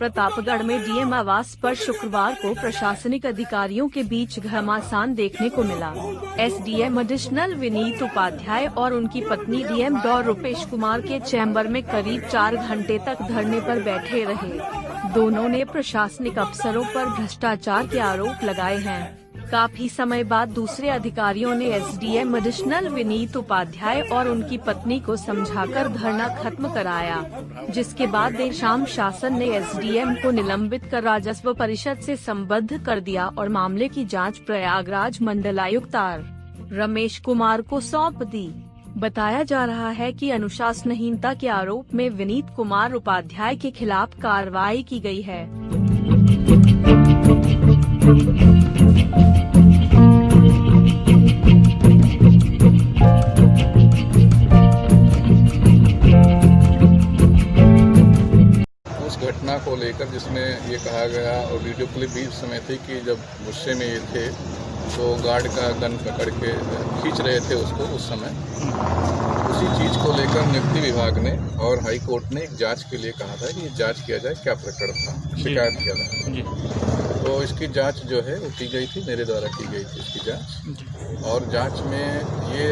प्रतापगढ़ में डीएम आवास पर शुक्रवार को प्रशासनिक अधिकारियों के बीच घमासान देखने को मिला। एसडीएम एडिशनल विनीत उपाध्याय और उनकी पत्नी डीएम डॉ रूपेश कुमार के चैम्बर में करीब 4 घंटे तक धरने पर बैठे रहे। दोनों ने प्रशासनिक अफसरों पर भ्रष्टाचार के आरोप लगाए हैं। काफी समय बाद दूसरे अधिकारियों ने एसडीएम एडिशनल विनीत उपाध्याय और उनकी पत्नी को समझाकर धरना खत्म कराया, जिसके बाद देर शाम शासन ने एसडीएम को निलंबित कर राजस्व परिषद से संबद्ध कर दिया और मामले की जांच प्रयागराज मंडलायुक्त आर रमेश कुमार को सौंप दी। बताया जा रहा है कि अनुशासनहीनता के आरोप में विनीत कुमार उपाध्याय के खिलाफ कार्रवाई की गई है। घटना को लेकर जिसमें ये कहा गया और वीडियो क्लिप भी उस समय थी कि जब गुस्से में ये थे तो गार्ड का गन पकड़ के खींच रहे थे उसको। उस समय उसी चीज़ को लेकर नियुक्ति विभाग ने और हाई कोर्ट ने एक जांच के लिए कहा था कि जांच किया जाए क्या प्रकरण था, शिकायत किया था। तो इसकी जांच जो है वो की गई थी, मेरे द्वारा की गई थी इसकी जांच। और जांच में ये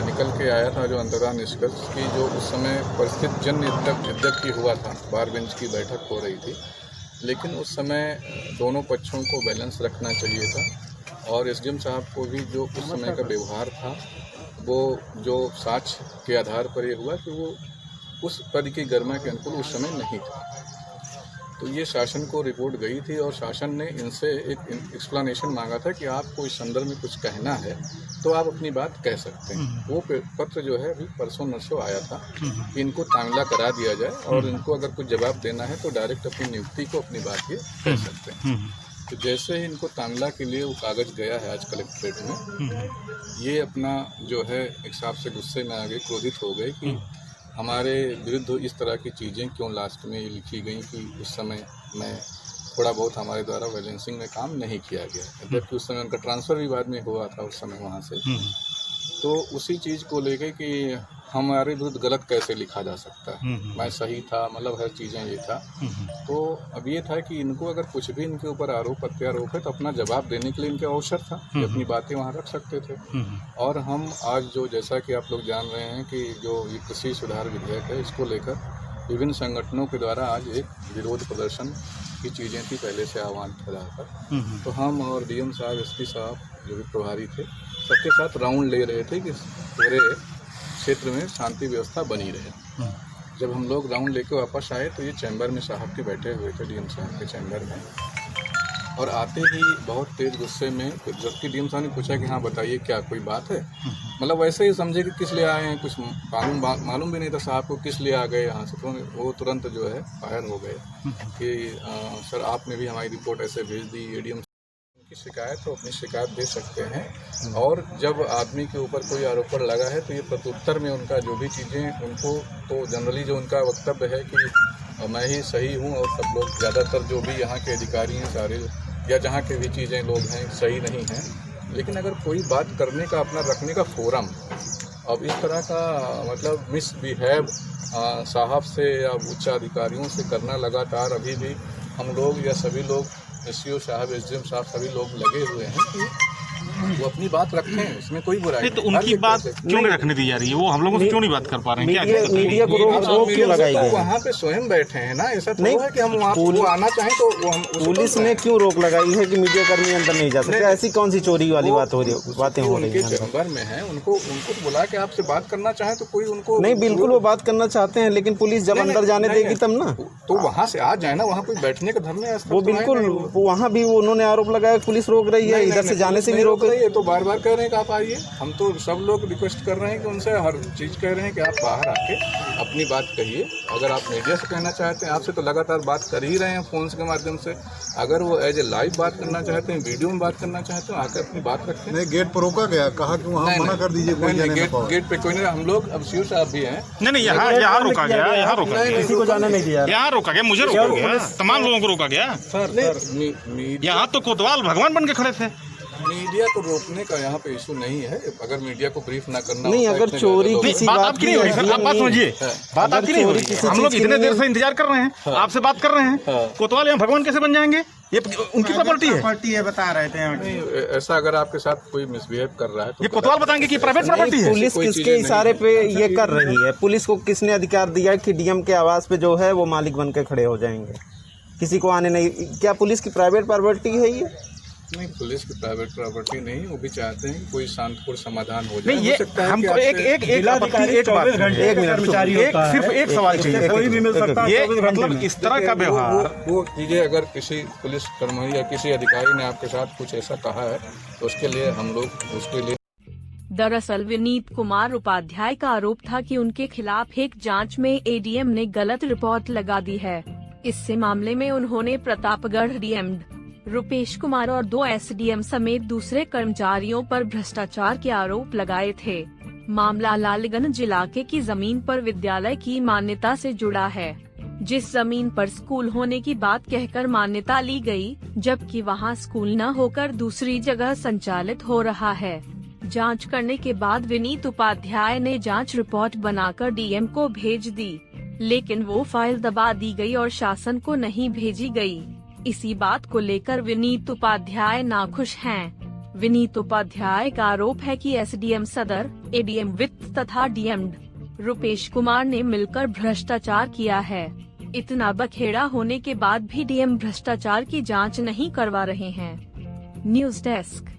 निकल के आया था जो अंततः निष्कर्ष की जो उस समय परिस्थिति जन्य यद्यपि हुआ था, बार बेंच की बैठक हो रही थी, लेकिन उस समय दोनों पक्षों को बैलेंस रखना चाहिए था। और एसडीएम साहब को भी जो उस समय का व्यवहार था वो जो साक्ष्य के आधार पर ये हुआ कि वो उस पद की गरिमा के अनुकूल उस समय नहीं था। तो ये शासन को रिपोर्ट गई थी और शासन ने इनसे एक एक्सप्लेनेशन मांगा था कि आपको इस संदर्भ में कुछ कहना है तो आप अपनी बात कह सकते हैं। वो पत्र जो है अभी परसों नरसों आया था कि इनको तांगला करा दिया जाए और इनको अगर कुछ जवाब देना है तो डायरेक्ट अपनी नियुक्ति को अपनी बात ये कह सकते हैं। तो जैसे ही इनको तांगला के लिए वो कागज़ गया है आज कलेक्ट्रेट में, ये अपना जो है एक हिसाब से गुस्से में आ गए, क्रोधित हो गए कि हमारे विरुद्ध इस तरह की चीज़ें क्यों लास्ट में ये लिखी गई कि उस समय मैं थोड़ा बहुत हमारे द्वारा बैलेंसिंग में काम नहीं किया गया, जबकि उस समय उनका ट्रांसफ़र भी बाद में हुआ था उस समय वहाँ से। तो उसी चीज़ को लेके कि हमारे विरुद्ध गलत कैसे लिखा जा सकता है, मैं सही था, मतलब हर चीज़ें ये था। तो अब ये था कि इनको अगर कुछ भी इनके ऊपर आरोप प्रत्यारोप है तो अपना जवाब देने के लिए इनका अवसर था कि अपनी बातें वहाँ रख सकते थे। और हम आज जो जैसा कि आप लोग जान रहे हैं कि जो ये कृषि सुधार विधेयक है, इसको लेकर विभिन्न संगठनों के द्वारा आज एक विरोध प्रदर्शन की चीज़ें थी पहले से आह्वान किया था। तो हम और डीएम साहब, एसपी साहब जो भी प्रभारी थे, सबके साथ राउंड ले रहे थे कि पूरे क्षेत्र में शांति व्यवस्था बनी रहे। जब हम लोग राउंड लेके वापस आए तो ये चैम्बर में साहब के बैठे हुए थे, डीएम साहब के चैम्बर में, और आते ही बहुत तेज़ गुस्से में, जबकि डीएम साहब ने पूछा कि हाँ बताइए क्या कोई बात है, मतलब वैसे ही समझे कि किस लिए आए हैं, कुछ मालूम भी नहीं था साहब को किस लिए आ गए यहाँ से। तो वो तुरंत जो है फायर हो गए कि सर आपने भी हमारी रिपोर्ट ऐसे भेज दी, एडीएम की शिकायत तो अपनी शिकायत दे सकते हैं। और जब आदमी के ऊपर कोई आरोप लगा है तो ये प्रत्युत्तर में उनका जो भी चीज़ें उनको, तो जनरली जो उनका वक्तव्य है कि मैं ही सही हूँ और सब लोग, ज़्यादातर जो भी यहाँ के अधिकारी हैं सारे या जहाँ के भी चीज़ें लोग हैं सही नहीं हैं। लेकिन अगर कोई बात करने का, अपना रखने का फोरम अब इस तरह का मतलब मिसबिहेव साहब से या उच्च अधिकारियों से करना लगातार अभी भी हम लोग या सभी लोग, एसडीओ साहब, एसडीएम साहब, सभी लोग लगे हुए हैं कि वो अपनी बात रखें, इसमें कोई बुराई नहीं। तो उनकी बात क्यों नहीं रखने दी जा रही है? वो हम लोगों से क्यों नहीं बात कर पा रहे हैं? मीडिया को रोक क्यों लगाई गई? वहाँ पे स्वयं बैठे हैं ना, ऐसा नहीं है कि हम वहाँ वो आना चाहें तो वो हम। पुलिस ने क्यों रोक लगाई है कि मीडिया कर्मी अंदर नहीं जा सकते? ऐसी कौन सी चोरी वाली बातें हो रही है? चैम्बर में है, उनको बुला के आपसे बात करना चाहे तो कोई उनको नहीं, बिल्कुल वो बात करना चाहते हैं, लेकिन पुलिस जब अंदर जाने देगी तब ना। तो वहाँ से आ जाए ना, वहाँ कोई बैठने का धरने वो बिल्कुल, वहाँ भी उन्होंने आरोप लगाया पुलिस रोक रही है, इधर से जाने से भी रोक रही है। तो बार बार कह रहे हैं कि आप आइए, हम तो सब लोग रिक्वेस्ट कर रहे हैं कि उनसे हर चीज़ कह रहे हैं कि आप बाहर आके अपनी बात कहिए। अगर आप मीडिया से कहना चाहते हैं, आपसे तो लगातार बात कर ही रहे हैं फ़ोन के माध्यम से, अगर वो एज ए लाइव बात करना चाहते हैं, वीडियो में बात करना चाहते हैं, आकर अपनी बात रखें। नहीं, गेट पर रोका गया, कहा कि वहाँ मना कर दीजिए, गेट पे कोई नहीं। हम लोग अब सीओ साहब भी हैं। नहीं, यहाँ रोका गया, यहाँ रोका गया, किसी को जाने नहीं दिया, यहाँ रोका गया, मुझे रोका गया, तमाम लोगों को रोका गया। सर यहाँ तो कोतवाल भगवान बन के खड़े थे। मीडिया को रोकने का यहाँ पे इशू नहीं है। अगर मीडिया को ब्रीफ ना करना नहीं, होता, अगर इतने चोरी ज्यादा किसी बात बात आपकी नहीं हो रही सर, आप बात समझिए, बात आपकी नहीं हो रही है। हम लोग इतने देर से इंतजार कर रहे हैं, आपसे बात कर रहे हैं। कोतवाल यहाँ भगवान कैसे बन जाएंगे? ये उनकी प्रॉपर्टी है। बता रहे थे नहीं, ऐसा अगर आपके साथ कोई मिसबिहेव कर रहा है तो ये कोतवाल बताएंगे कि प्राइवेट प्रॉपर्टी है। पुलिस कोई किसके चीजें इशारे नहीं पे ये कर रही है? पुलिस को किसने अधिकार दिया है कि डीएम के आवास पे जो है वो मालिक बन के खड़े हो जाएंगे? किसी को आने नहीं। क्या पुलिस की प्राइवेट प्रॉपर्टी है ये? नहीं, पुलिस की प्राइवेट प्रॉपर्टी नहीं। वो भी चाहते हैं कि कोई शांतिपूर्ण समाधान हो जाए। नहीं, ये हो सकता है कि हमको आपसे- एक सिर्फ एक सवाल चाहिए, कोई भी मिल सकता है, ये 24 घंटे मतलब में। इस तरह का व्यवहार वो चीज़ें अगर किसी पुलिस कर्मी या किसी अधिकारी ने आपके साथ कुछ ऐसा कहा है तो उसके लिए हम लोग उसके लिए दरअसल विनीत कुमार उपाध्याय का आरोप था कि उनके खिलाफ एक जांच में एडीएम ने गलत रिपोर्ट लगा दी है। इससे मामले में उन्होंने प्रतापगढ़ डीएम रुपेश कुमार और 2 एसडीएम समेत दूसरे कर्मचारियों पर भ्रष्टाचार के आरोप लगाए थे। मामला लालगंज इलाके की जमीन पर विद्यालय की मान्यता से जुड़ा है, जिस जमीन पर स्कूल होने की बात कहकर मान्यता ली गई, जबकि वहां स्कूल न होकर दूसरी जगह संचालित हो रहा है। जांच करने के बाद विनीत उपाध्याय ने जांच रिपोर्ट बनाकर डीएम को भेज दी, लेकिन वो फाइल दबा दी गई और शासन को नहीं भेजी गई। इसी बात को लेकर विनीत उपाध्याय नाखुश हैं। विनीत उपाध्याय का आरोप है कि एसडीएम सदर, एडीएम वित्त तथा डीएम रुपेश कुमार ने मिलकर भ्रष्टाचार किया है। इतना बखेड़ा होने के बाद भी डीएम भ्रष्टाचार की जांच नहीं करवा रहे हैं। News desk.